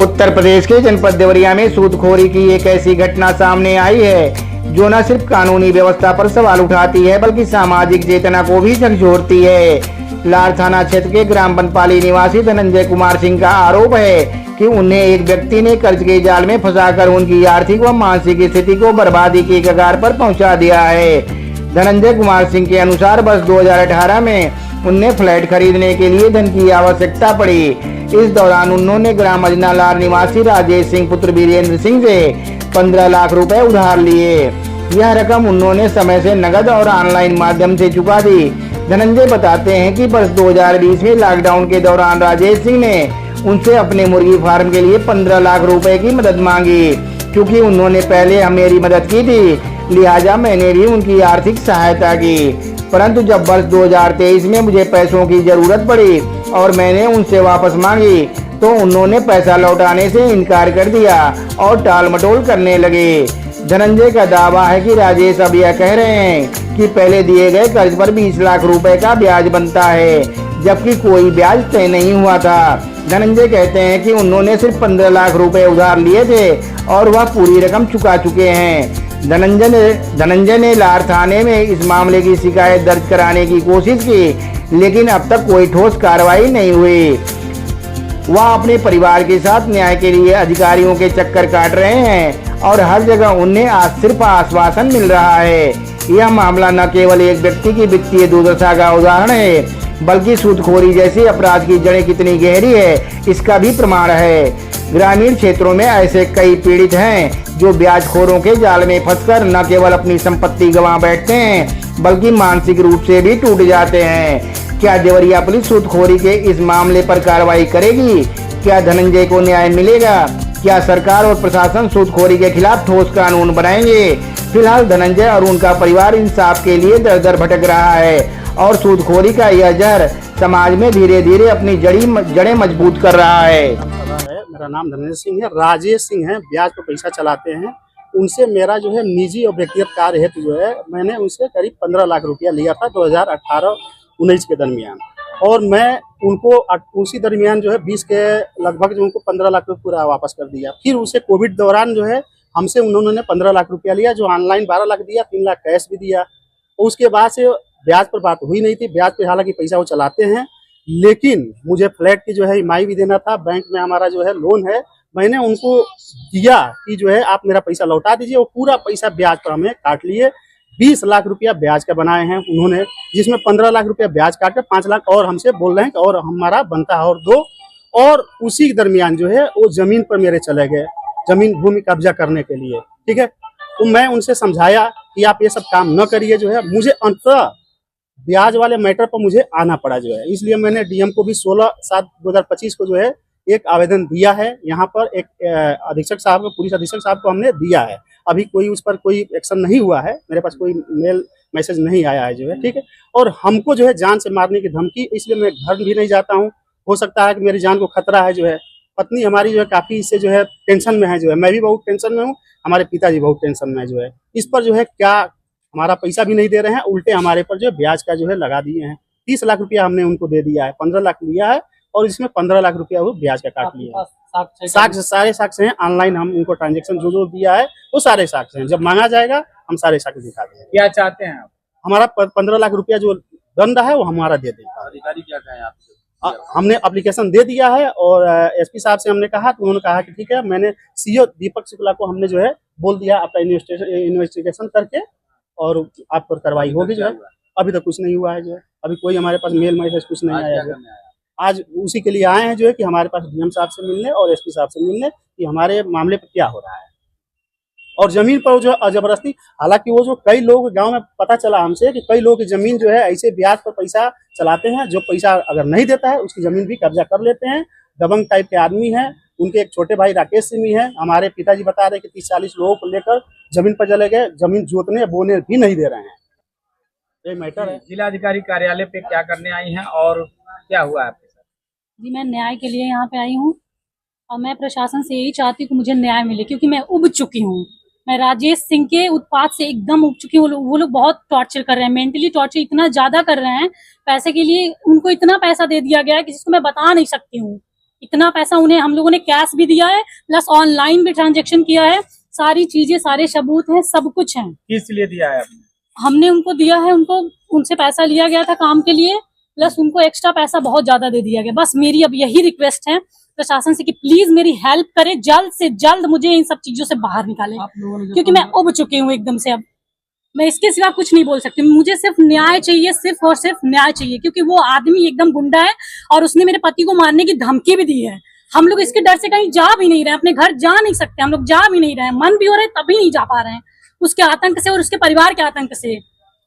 उत्तर प्रदेश के जनपद देवरिया में सूदखोरी की एक ऐसी घटना सामने आई है जो न सिर्फ कानूनी व्यवस्था पर सवाल उठाती है बल्कि सामाजिक चेतना को भी झकझोरती है। लार थाना क्षेत्र के ग्राम बनपाली निवासी धनंजय कुमार सिंह का आरोप है कि उन्हें एक व्यक्ति ने कर्ज के जाल में फंसाकर उनकी आर्थिक व मानसिक स्थिति को बर्बादी की कगार पर पहुंचा दिया है। धनंजय कुमार सिंह के अनुसार वर्ष 2018 में उन्हें फ्लैट खरीदने के लिए धन की आवश्यकता पड़ी। इस दौरान उन्होंने ग्राम अजना लार निवासी राजेश सिंह पुत्र वीरेंद्र सिंह से 15 लाख रुपए उधार लिए। यह रकम उन्होंने समय से नगद और ऑनलाइन माध्यम से चुका दी। धनंजय बताते हैं कि वर्ष 2020 में लॉकडाउन के दौरान राजेश सिंह ने उनसे अपने मुर्गी फार्म के लिए 15 लाख रुपए की मदद मांगी। क्योंकि उन्होंने पहले मेरी मदद की थी, लिहाजा मैंने भी उनकी आर्थिक सहायता की। परंतु जब वर्ष 2023 में मुझे पैसों की जरूरत पड़ी और मैंने उनसे वापस मांगी तो उन्होंने पैसा लौटाने से इनकार कर दिया और टाल मटोल करने लगे। धनंजय का दावा है कि राजेश अब यह कह रहे हैं कि पहले दिए गए कर्ज पर 20 लाख रुपए का ब्याज बनता है, जबकि कोई ब्याज तय नहीं हुआ था। धनंजय कहते हैं कि उन्होंने सिर्फ 15 लाख रुपए उधार लिए थे और वह पूरी रकम चुका चुके हैं। धनंजय ने लार थाने में इस मामले की शिकायत दर्ज कराने की कोशिश की, लेकिन अब तक कोई ठोस कार्रवाई नहीं हुई। वह अपने परिवार के साथ न्याय के लिए अधिकारियों के चक्कर काट रहे हैं और हर जगह उन्हें सिर्फ आश्वासन मिल रहा है। यह मामला न केवल एक व्यक्ति की वित्तीय दुर्दशा का उदाहरण है बल्कि सूदखोरी जैसे अपराध की जड़ें कितनी गहरी है इसका भी प्रमाण है। ग्रामीण क्षेत्रों में ऐसे कई पीड़ित हैं जो ब्याजखोरों के जाल में फंसकर न केवल अपनी संपत्ति गंवा बैठते हैं बल्कि मानसिक रूप से भी टूट जाते हैं। क्या देवरिया पुलिस सूदखोरी के इस मामले पर कार्रवाई करेगी? क्या धनंजय को न्याय मिलेगा? क्या सरकार और प्रशासन सूदखोरी के खिलाफ ठोस कानून बनाएंगे? फिलहाल धनंजय और उनका परिवार इंसाफ के लिए दर दर भटक रहा है और सूदखोरी का यह जहर समाज में धीरे धीरे अपनी जड़ें मजबूत कर रहा है। मेरा नाम धनंजय सिंह है। राजेश सिंह है, ब्याज पर पैसा चलाते हैं। उनसे मेरा जो है निजी और व्यक्तिगत कार्य हेतु जो है मैंने उनसे करीब 15 लाख रुपया लिया था 2018-19 के दरमियान, और मैं उनको उसी दरमियान जो है 20 के लगभग जो उनको 15 लाख रुपया पूरा वापस कर दिया। फिर उसे कोविड दौरान जो है हमसे उन्होंने 15 लाख रुपया लिया, जो ऑनलाइन 12 लाख दिया, 3 लाख कैश भी दिया। उसके बाद से ब्याज पर बात हुई नहीं थी। ब्याज पे हालांकि पैसा वो चलाते हैं, लेकिन मुझे फ्लैट की जो है ईएमआई भी देना था। बैंक में हमारा जो है लोन है, मैंने उनको दिया कि जो है आप मेरा पैसा लौटा दीजिए। वो पूरा पैसा ब्याज पर हमें काट लिए। 20 लाख रुपया ब्याज का बनाए हैं उन्होंने, जिसमें 15 लाख रुपया ब्याज काट कर 5 लाख और हमसे बोल रहे हैं कि और हमारा बनता है और दो। और उसी के दरमियान जो है वो जमीन पर मेरे चले गए, जमीन भूमि कब्जा करने के लिए। ठीक है, तो मैं उनसे समझाया कि आप ये सब काम न करिए। जो है मुझे अंततः ब्याज वाले मैटर पर मुझे आना पड़ा जो है, इसलिए मैंने डीएम को भी 16/7/2025 को जो है एक आवेदन दिया है। यहाँ पर एक अधीक्षक साहब को, पुलिस अधीक्षक साहब को हमने दिया है। अभी कोई उस पर कोई एक्शन नहीं हुआ है, मेरे पास कोई मेल मैसेज नहीं आया है जो है। ठीक है, और हमको जो है जान से मारने की धमकी, इसलिए मैं घर भी नहीं जाता हूँ। हो सकता है कि मेरी जान को खतरा है जो है। पत्नी हमारी जो है काफी इससे जो है टेंशन में है जो है, मैं भी बहुत टेंशन में हूँ, हमारे पिताजी बहुत टेंशन में जो है। इस पर जो है क्या हमारा पैसा भी नहीं दे रहे हैं, उल्टे हमारे पर जो ब्याज का जो है लगा दिए हैं। 30 लाख रुपया हमने उनको दे दिया है, 15 लाख लिया है और इसमें 15 लाख रुपया वो ब्याज का काट लिया है। साक्ष्य, सारे साक्ष्य हैं ऑनलाइन। हम उनको ट्रांजेक्शन जो दिया है वो सारे साक्ष्य हैं। जब मांगा जाएगा हम सारे साक्ष्य दिखा देंगे। क्या चाहते हैं आप? हमारा 15 लाख रुपया जो दंड है वो हमारा दे देगा। अधिकारी क्या कहें आप? हमने एप्लीकेशन दे दिया है और एसपी साहब से हमने कहा, तो उन्होंने कहा कि ठीक है। मैंने सीओ दीपक शुक्ला को हमने जो है बोल दिया आपका इन्वेस्टिगेशन करके और आप पर कार्रवाई होगी जो है। अभी तक कुछ नहीं हुआ है जो है, अभी कोई हमारे पास मेल मैसेज कुछ नहीं आया है। आज उसी के लिए आए हैं जो है कि हमारे पास डीएम साहब से मिलने और एसपी साहब से मिलने कि हमारे मामले पर क्या हो रहा है। और जमीन पर जो जबरदस्ती, हालांकि वो जो कई लोग गांव में पता चला हमसे कि कई लोग की जमीन जो है ऐसे ब्याज पर पैसा चलाते हैं, जो पैसा अगर नहीं देता है उसकी जमीन भी कब्जा कर लेते हैं। दबंग टाइप के आदमी हैं। उनके एक छोटे भाई राकेश सिंह भी हैं। हमारे पिताजी बता रहे कि 30-40 लोगों को लेकर जमीन पर चले गए, जमीन जोतने बोने भी नहीं दे रहे हैं। ये मैटर है। जिलाधिकारी कार्यालय पे क्या करने आई हैं और क्या हुआ है आपके साथ? जी, मैं न्याय के लिए यहाँ पे आई हूँ और मैं प्रशासन से यही चाहती हूँ कि मुझे न्याय मिले, क्योंकि मैं उब चुकी हूँ। मैं राजेश सिंह के उत्पात से एकदम उब चुकी हूँ। वो लोग बहुत टॉर्चर कर रहे हैं, मेंटली टॉर्चर इतना ज्यादा कर रहे हैं। पैसे के लिए उनको इतना पैसा दे दिया गया है कि जिसको मैं बता नहीं सकती हूँ। इतना पैसा उन्हें हम लोगों ने कैश भी दिया है, प्लस ऑनलाइन भी ट्रांजेक्शन किया है। सारी चीजें, सारे सबूत हैं, सब कुछ है। किस लिए दिया है आपने? हमने उनको दिया है, उनको उनसे पैसा लिया गया था काम के लिए, प्लस उनको एक्स्ट्रा पैसा बहुत ज्यादा दे दिया गया। बस मेरी अब यही रिक्वेस्ट है प्रशासन से कि प्लीज मेरी हेल्प करे, जल्द से जल्द मुझे इन सब चीजों से बाहर निकाले, क्योंकि मैं उब चुकी हूँ एकदम से। अब मैं इसके सिवा कुछ नहीं बोल सकती। मुझे सिर्फ न्याय चाहिए, सिर्फ और सिर्फ न्याय चाहिए, क्योंकि वो आदमी एकदम गुंडा है और उसने मेरे पति को मारने की धमकी भी दी है। हम लोग इसके डर से कहीं जा भी नहीं रहे, अपने घर जा नहीं सकते, हम लोग जा भी नहीं रहे, मन भी हो रहा है तभी नहीं जा पा रहे हैं, उसके आतंक से और उसके परिवार के आतंक से।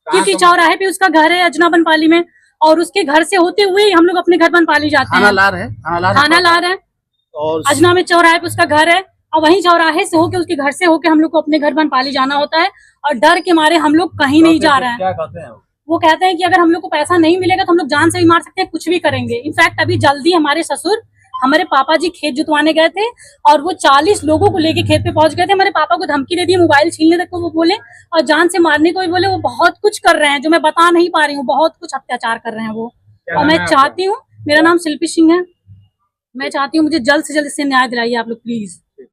क्योंकि चौराहे पे उसका घर है अजना बनपाली में, और उसके घर से होते हुए ही हम लोग अपने घर बनपाली जाते हैं। थाना लार है, थाना लार है और अजना में चौराहे पे उसका घर है, और वहीं चौराहे से होके उसके घर से होके हम लोग को अपने घर बनपाली जाना होता है, और डर के मारे हम लोग कहीं नहीं जा रहे हैं। क्या कहते हैं वो कहते हैं कि अगर हम लोग को पैसा नहीं मिलेगा तो हम लोग जान से भी मार सकते हैं, कुछ भी करेंगे। इनफैक्ट अभी जल्दी हमारे ससुर, हमारे पापा जी खेत जुतवाने गए थे और वो 40 लोगों को लेके खेत पे पहुंच गए थे। हमारे पापा को धमकी दे दी, मोबाइल छीनने तक को वो बोले, और जान से मारने को भी बोले। वो बहुत कुछ कर रहे हैं जो मैं बता नहीं पा रही हूँ, बहुत कुछ अत्याचार कर रहे हैं वो। और मैं चाहती हूँ, मेरा नाम शिल्पी सिंह है, मैं चाहती हूँ मुझे जल्द से जल्द इससे न्याय दिलाइए आप लोग प्लीज।